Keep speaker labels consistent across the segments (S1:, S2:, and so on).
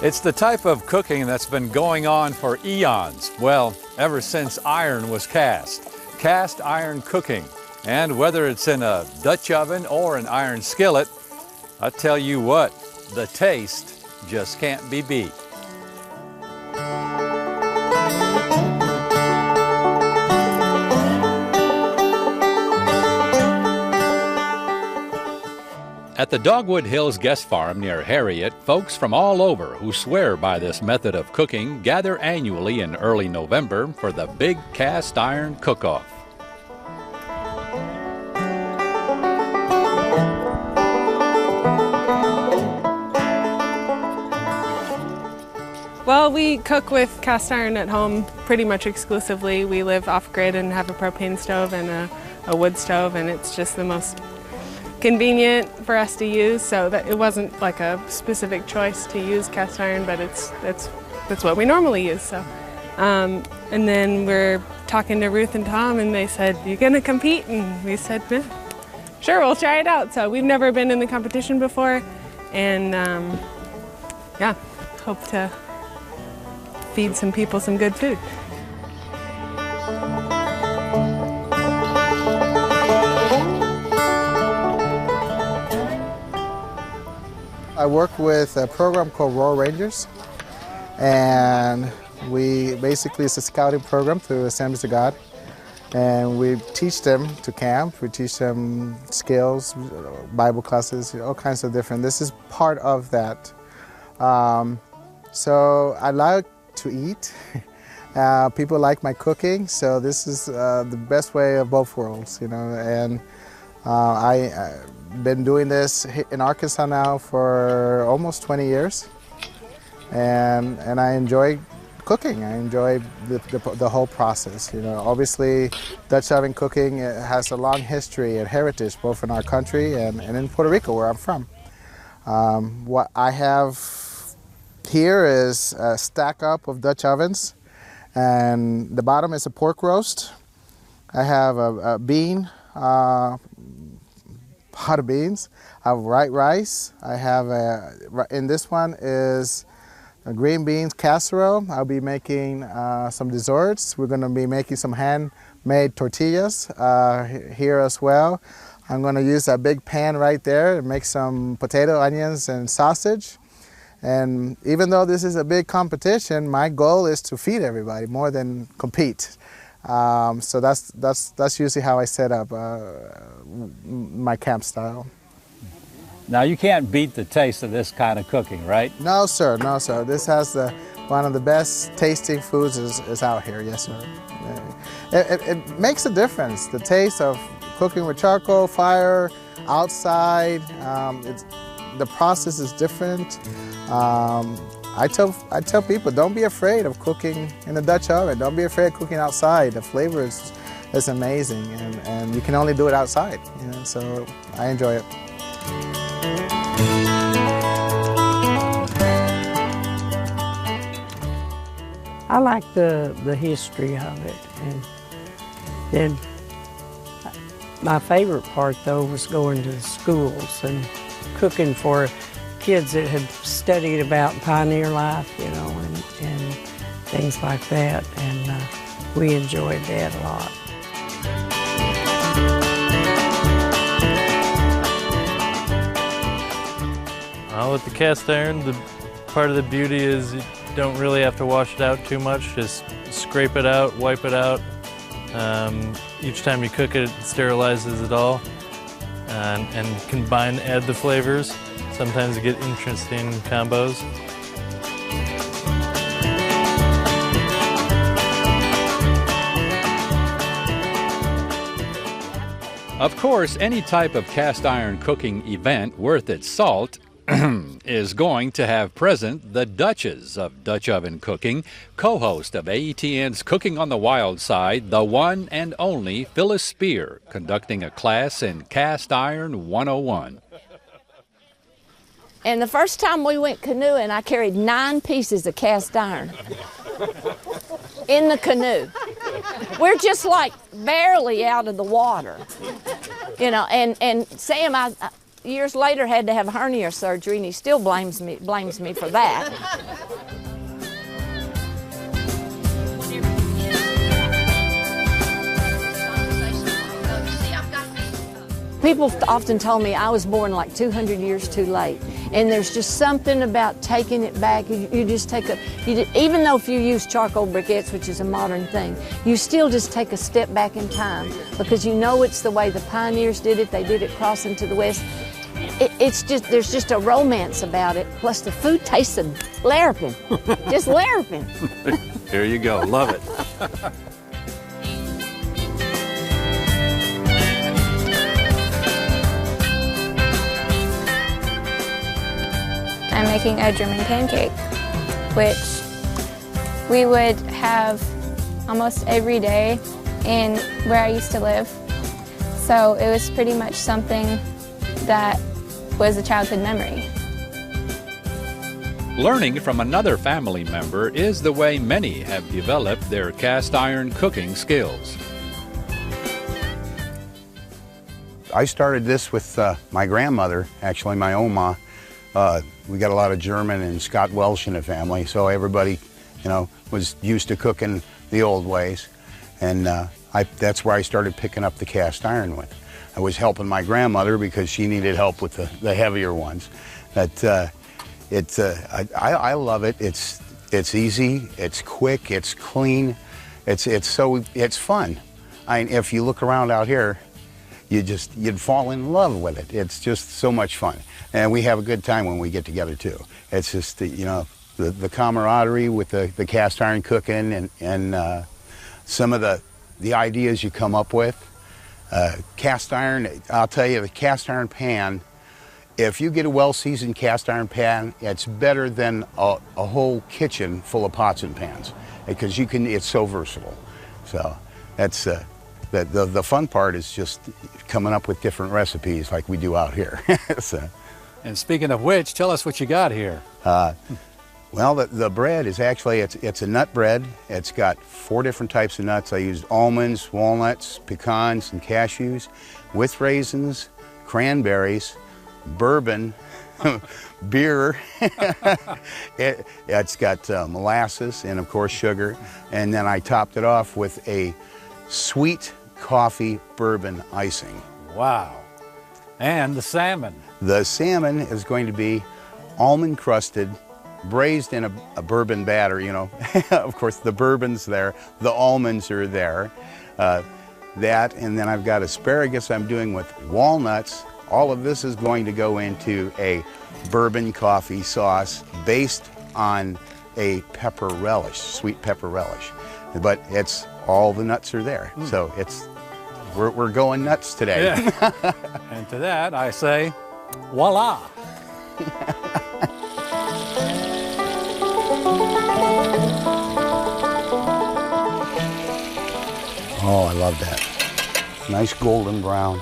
S1: It's the type of cooking that's been going on for eons. Well, ever since iron was cast. Cast iron cooking. And whether it's in a Dutch oven or an iron skillet, I tell you what, the taste just can't be beat. At the Dogwood Hills Guest Farm near Harriet, folks from all over who swear by this method of cooking gather annually in early November for the big cast iron cook-off.
S2: Well, we cook with cast iron at home pretty much exclusively. We live off-grid and have a propane stove and a wood stove, and it's just the most convenient for us to use, so that it wasn't like a specific choice to use cast iron, but that's what we normally use. So, and then we're talking to Ruth and Tom, and they said, "You gonna compete?" And we said, "Sure, we'll try it out." So we've never been in the competition before, and yeah, hope to feed some people some good food.
S3: I work with a program called Rural Rangers, and it's a scouting program through Assemblies of God, and we teach them to camp, we teach them skills, Bible classes, all kinds of different. This is part of that. So I like to eat. People like my cooking, so this is the best way of both worlds, you know, and I've been doing this in Arkansas now for almost 20 years, and I enjoy cooking. I enjoy the whole process. You know, obviously, Dutch oven cooking has a long history and heritage both in our country and in Puerto Rico, where I'm from. What I have here is a stack up of Dutch ovens, and the bottom is a pork roast. I have a bean. Pot of beans. I have white rice. I have in this one is a green beans casserole. I'll be making some desserts. We're going to be making some handmade tortillas here as well. I'm going to use that big pan right there and make some potato, onions, and sausage. And even though this is a big competition, my goal is to feed everybody more than compete. So that's usually how I set up my camp style.
S1: Now you can't beat the taste of this kind of cooking, right?
S3: No sir, no sir. This has one of the best tasting foods is out here, yes sir. It makes a difference. The taste of cooking with charcoal, fire, outside, the process is different. I tell people, don't be afraid of cooking in the Dutch oven. Don't be afraid of cooking outside. The flavor is amazing, and you can only do it outside. You know, so I enjoy it.
S4: I like the history of it, and then my favorite part though was going to the schools and cooking for kids that had studied about pioneer life, you know, and things like that, and we enjoyed that a lot.
S5: With the cast iron, part of the beauty is you don't really have to wash it out too much. Just scrape it out, wipe it out. Each time you cook it, it sterilizes it all, and add the flavors. Sometimes you get interesting combos.
S1: Of course, any type of cast iron cooking event worth its salt is going to have present the Duchess of Dutch oven cooking, co-host of AETN's Cooking on the Wild Side, the one and only Phyllis Spear, conducting a class in Cast Iron 101.
S6: And the first time we went canoeing, I carried 9 pieces of cast iron in the canoe. We're just like barely out of the water, you know. And Sam, years later had to have hernia surgery, and he still blames me for that. People often told me I was born like 200 years too late, and there's just something about taking it back. You just take even though if you use charcoal briquettes, which is a modern thing, you still just take a step back in time because you know it's the way the pioneers did it. They did it crossing to the west. It's just, there's just a romance about it. Plus the food tasted larrapin, just larrapin.
S1: Here you go, love it.
S7: I'm making a German pancake, which we would have almost every day in where I used to live. So it was pretty much something that was a childhood memory.
S1: Learning from another family member is the way many have developed their cast iron cooking skills.
S8: I started this with my grandmother, actually my Oma. We got a lot of German and Scott Welsh in the family, so everybody, was used to cooking the old ways. And that's where I started picking up the cast iron with. I was helping my grandmother because she needed help with the heavier ones. But I love it. It's easy, it's quick, it's clean, it's fun. If you look around out here, you'd fall in love with it. It's just so much fun. And we have a good time when we get together too. It's just, the camaraderie with the cast iron cooking and some of the ideas you come up with. Cast iron, I'll tell you, the cast iron pan, if you get a well-seasoned cast iron pan, it's better than a whole kitchen full of pots and pans because it's so versatile. So that's, the fun part is just coming up with different recipes like we do out here. So.
S1: And speaking of which, tell us what you got here.
S8: Well, the bread is actually, it's a nut bread. It's got 4 different types of nuts. I used almonds, walnuts, pecans, and cashews with raisins, cranberries, bourbon, beer. It's got molasses and, of course, sugar. And then I topped it off with a sweet coffee bourbon icing.
S1: Wow. And the salmon.
S8: The salmon is going to be almond crusted, braised in a bourbon batter, Of course, the bourbon's there, the almonds are there. That, and then I've got asparagus I'm doing with walnuts. All of this is going to go into a bourbon coffee sauce based on a pepper relish, sweet pepper relish. But all the nuts are there. So we're going nuts today.
S1: Yeah. And to that I say, voila.
S8: Oh, I love that. Nice golden brown.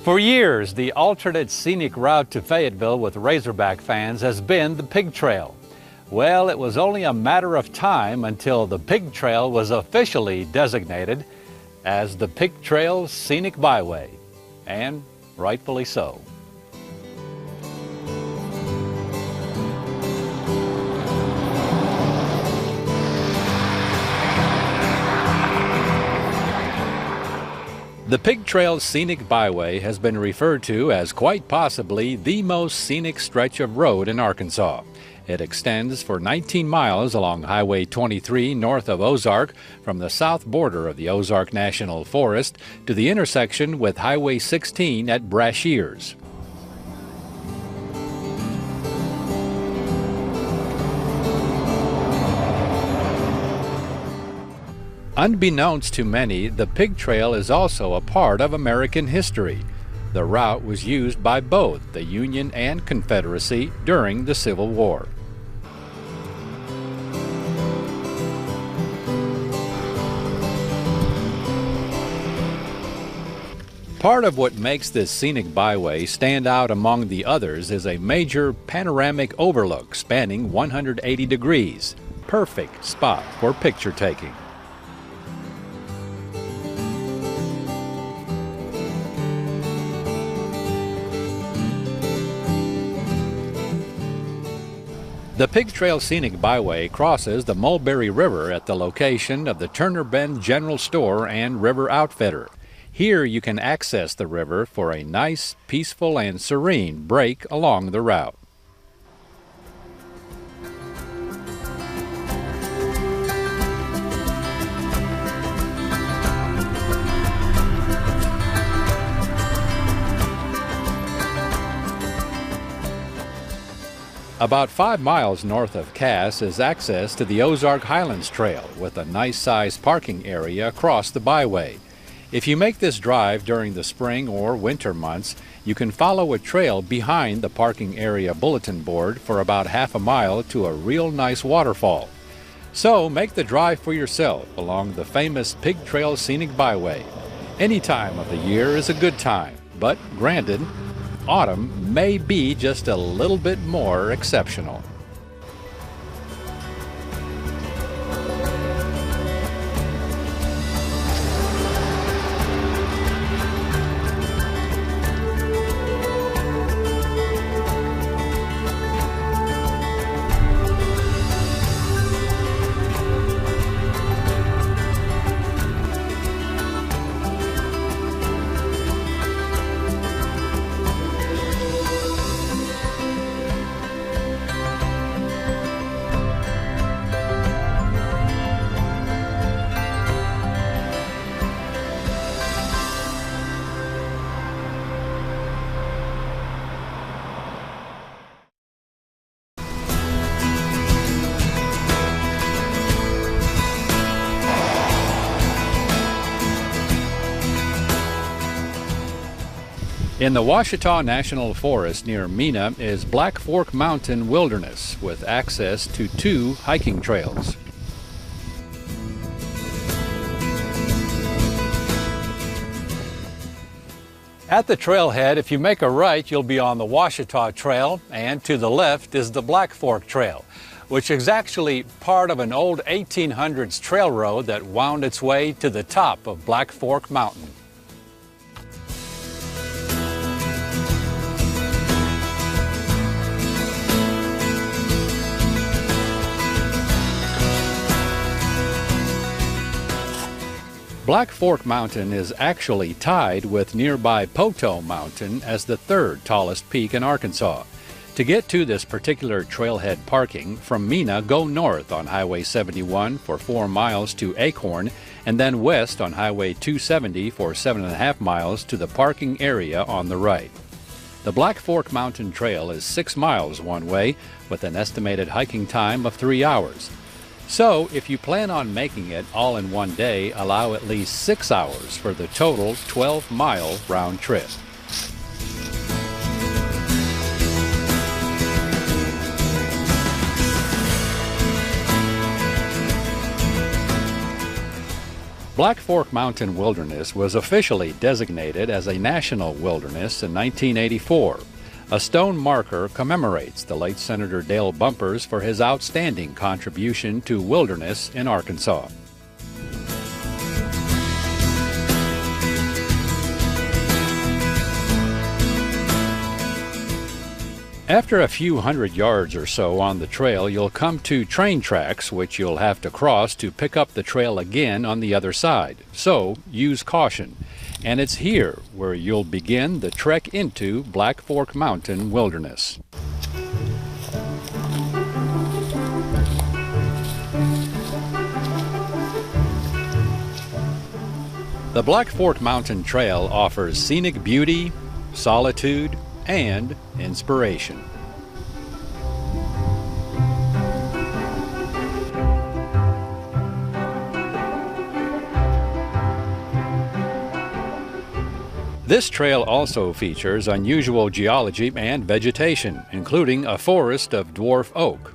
S1: For years, the alternate scenic route to Fayetteville with Razorback fans has been the Pig Trail. Well, it was only a matter of time until the Pig Trail was officially designated as the Pig Trail Scenic Byway, and rightfully so. The Pig Trail Scenic Byway has been referred to as quite possibly the most scenic stretch of road in Arkansas. It extends for 19 miles along Highway 23 north of Ozark from the south border of the Ozark National Forest to the intersection with Highway 16 at Brashears. Unbeknownst to many, the Pig Trail is also a part of American history. The route was used by both the Union and Confederacy during the Civil War. Part of what makes this scenic byway stand out among the others is a major panoramic overlook spanning 180 degrees. Perfect spot for picture taking. The Pig Trail Scenic Byway crosses the Mulberry River at the location of the Turner Bend General Store and River Outfitter. Here you can access the river for a nice, peaceful, and serene break along the route. About 5 miles north of Cass is access to the Ozark Highlands Trail with a nice-sized parking area across the byway. If you make this drive during the spring or winter months, you can follow a trail behind the parking area bulletin board for about half a mile to a real nice waterfall. So make the drive for yourself along the famous Pig Trail Scenic Byway. Any time of the year is a good time, but granted, autumn may be just a little bit more exceptional. In the Ouachita National Forest near Mena is Black Fork Mountain Wilderness with access to 2 hiking trails. At the trailhead, if you make a right, you'll be on the Ouachita Trail, and to the left is the Black Fork Trail, which is actually part of an old 1800s trail road that wound its way to the top of Black Fork Mountain. Black Fork Mountain is actually tied with nearby Poteau Mountain as the 3rd tallest peak in Arkansas. To get to this particular trailhead parking, from Mena, go north on Highway 71 for 4 miles to Acorn, and then west on Highway 270 for 7.5 miles to the parking area on the right. The Black Fork Mountain Trail is 6 miles one way, with an estimated hiking time of 3 hours. So, if you plan on making it all in one day, allow at least 6 hours for the total 12-mile round trip. Black Fork Mountain Wilderness was officially designated as a national wilderness in 1984. A stone marker commemorates the late Senator Dale Bumpers for his outstanding contribution to wilderness in Arkansas. After a few hundred yards or so on the trail, you'll come to train tracks, which you'll have to cross to pick up the trail again on the other side. So use caution. And it's here where you'll begin the trek into Black Fork Mountain Wilderness. The Black Fork Mountain Trail offers scenic beauty, solitude, and inspiration. This trail also features unusual geology and vegetation, including a forest of dwarf oak.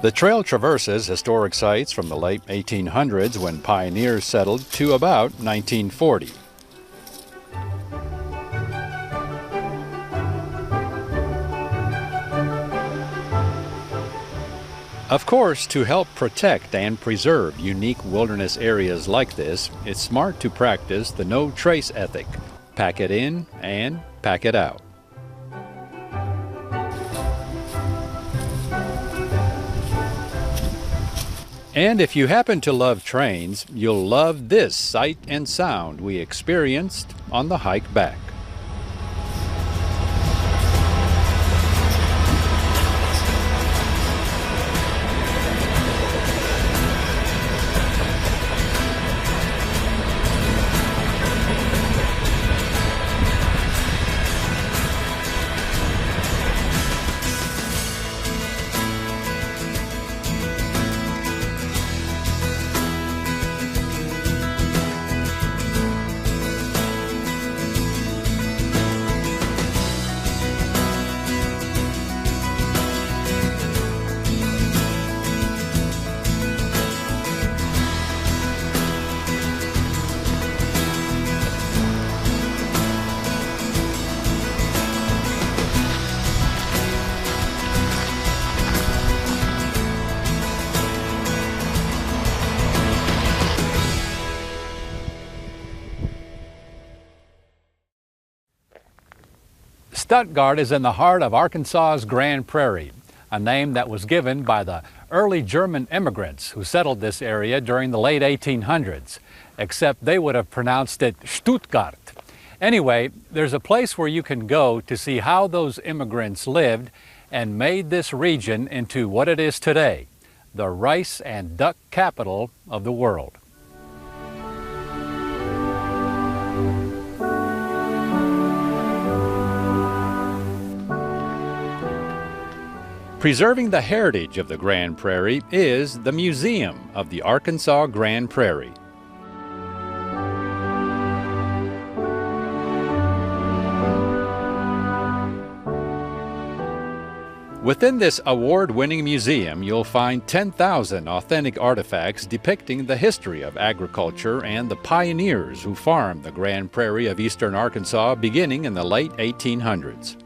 S1: The trail traverses historic sites from the late 1800s when pioneers settled to about 1940. Of course, to help protect and preserve unique wilderness areas like this, it's smart to practice the no trace ethic. Pack it in and pack it out. And if you happen to love trains, you'll love this sight and sound we experienced on the hike back. Stuttgart is in the heart of Arkansas's Grand Prairie, a name that was given by the early German immigrants who settled this area during the late 1800s, except they would have pronounced it Stuttgart. Anyway, there's a place where you can go to see how those immigrants lived and made this region into what it is today, the rice and duck capital of the world. Preserving the heritage of the Grand Prairie is the Museum of the Arkansas Grand Prairie. Within this award-winning museum, you'll find 10,000 authentic artifacts depicting the history of agriculture and the pioneers who farmed the Grand Prairie of eastern Arkansas beginning in the late 1800s.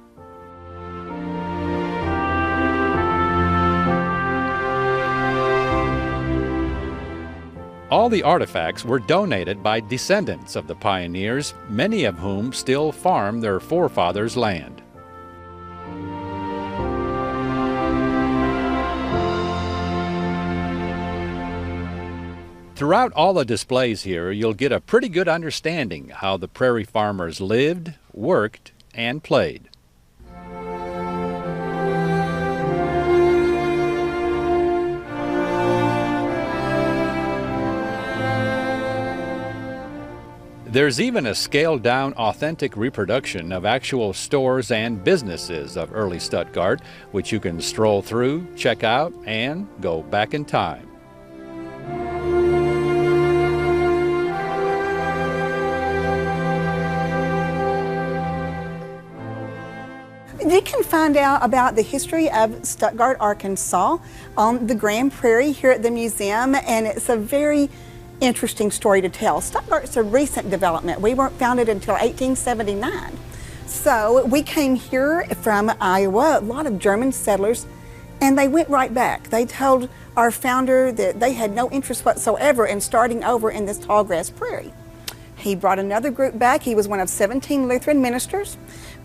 S1: All the artifacts were donated by descendants of the pioneers, many of whom still farm their forefathers' land. Throughout all the displays here, you'll get a pretty good understanding how the prairie farmers lived, worked, and played. There's even a scaled-down, authentic reproduction of actual stores and businesses of early Stuttgart, which you can stroll through, check out, and go back in time.
S9: You can find out about the history of Stuttgart, Arkansas on the Grand Prairie here at the museum, and it's a very interesting story to tell. Stuttgart's a recent development. We weren't founded until 1879. So we came here from Iowa, a lot of German settlers, and they went right back. They told our founder that they had no interest whatsoever in starting over in this tallgrass prairie. He brought another group back. He was one of 17 Lutheran ministers,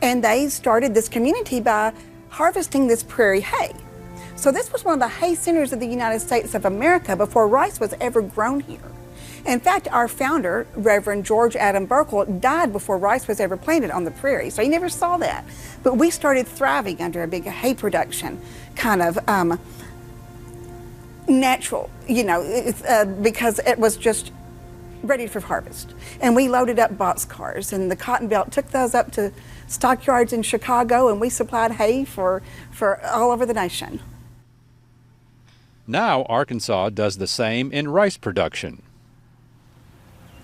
S9: and they started this community by harvesting this prairie hay. So this was one of the hay centers of the United States of America before rice was ever grown here. In fact, our founder, Reverend George Adam Burkle, died before rice was ever planted on the prairie, so he never saw that. But we started thriving under a big hay production, kind of natural, you know, because it was just ready for harvest. And we loaded up boxcars, and the Cotton Belt took those up to stockyards in Chicago, and we supplied hay for all over the nation.
S1: Now Arkansas does the same in rice production.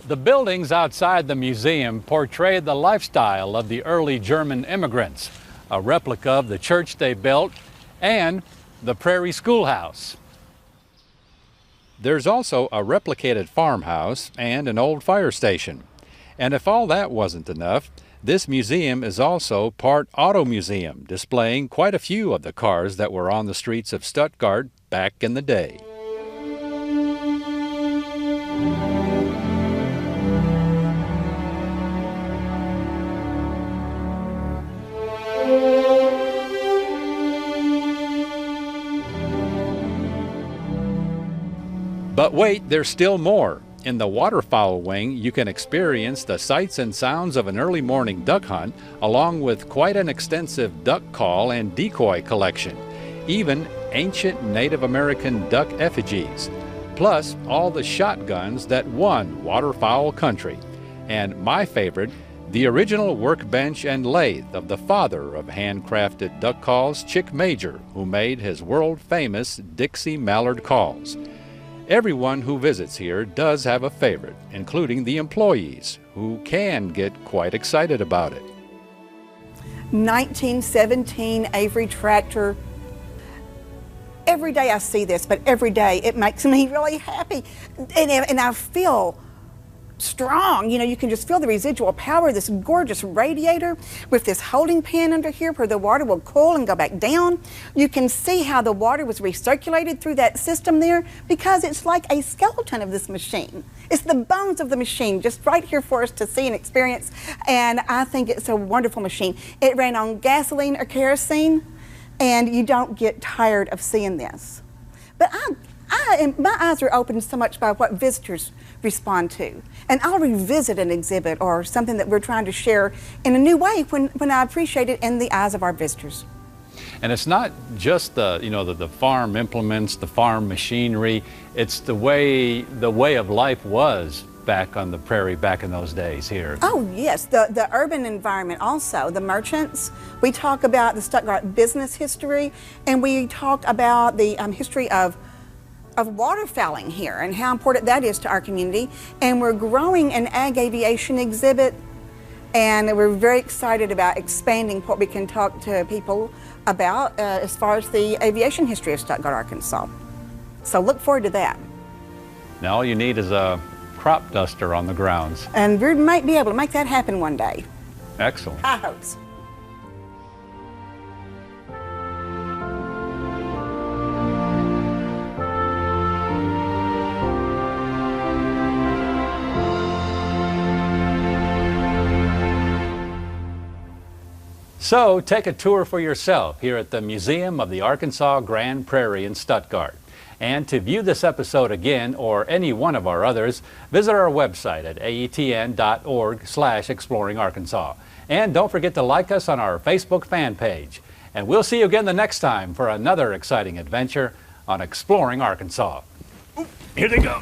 S1: The buildings outside the museum portray the lifestyle of the early German immigrants, a replica of the church they built, and the Prairie Schoolhouse. There's also a replicated farmhouse and an old fire station. And if all that wasn't enough, this museum is also part auto museum, displaying quite a few of the cars that were on the streets of Stuttgart back in the day. But wait, there's still more. In the waterfowl wing, you can experience the sights and sounds of an early morning duck hunt, along with quite an extensive duck call and decoy collection, even ancient Native American duck effigies, plus all the shotguns that won waterfowl country. And my favorite, the original workbench and lathe of the father of handcrafted duck calls, Chick Major, who made his world-famous Dixie Mallard calls. Everyone who visits here does have a favorite, including the employees, who can get quite excited about it.
S9: 1917 Avery tractor. Every day I see this, but every day it makes me really happy. And I feel strong. You know, you can just feel the residual power of this gorgeous radiator with this holding pan under here where the water will cool and go back down. You can see how the water was recirculated through that system there, because it's like a skeleton of this machine. It's the bones of the machine just right here for us to see and experience, and I think it's a wonderful machine. It ran on gasoline or kerosene, and you don't get tired of seeing this. But my eyes are opened so much by what visitors respond to. And I'll revisit an exhibit or something that we're trying to share in a new way when I appreciate it in the eyes of our visitors.
S1: And it's not just the farm implements, the farm machinery, it's the way of life was back on the prairie back in those days here.
S9: Oh yes, the urban environment also, the merchants. We talk about the Stuttgart business history, and we talk about the history of waterfowling here and how important that is to our community. And we're growing an ag aviation exhibit, and we're very excited about expanding what we can talk to people about as far as the aviation history of Stuttgart, Arkansas. So look forward to that.
S1: Now all you need is a crop duster on the grounds.
S9: And we might be able to make that happen one day.
S1: Excellent.
S9: High hopes.
S1: So take a tour for yourself here at the Museum of the Arkansas Grand Prairie in Stuttgart. And to view this episode again or any one of our others, visit our website at aetn.org/exploringarkansas. And don't forget to like us on our Facebook fan page. And we'll see you again the next time for another exciting adventure on Exploring Arkansas. Here they go.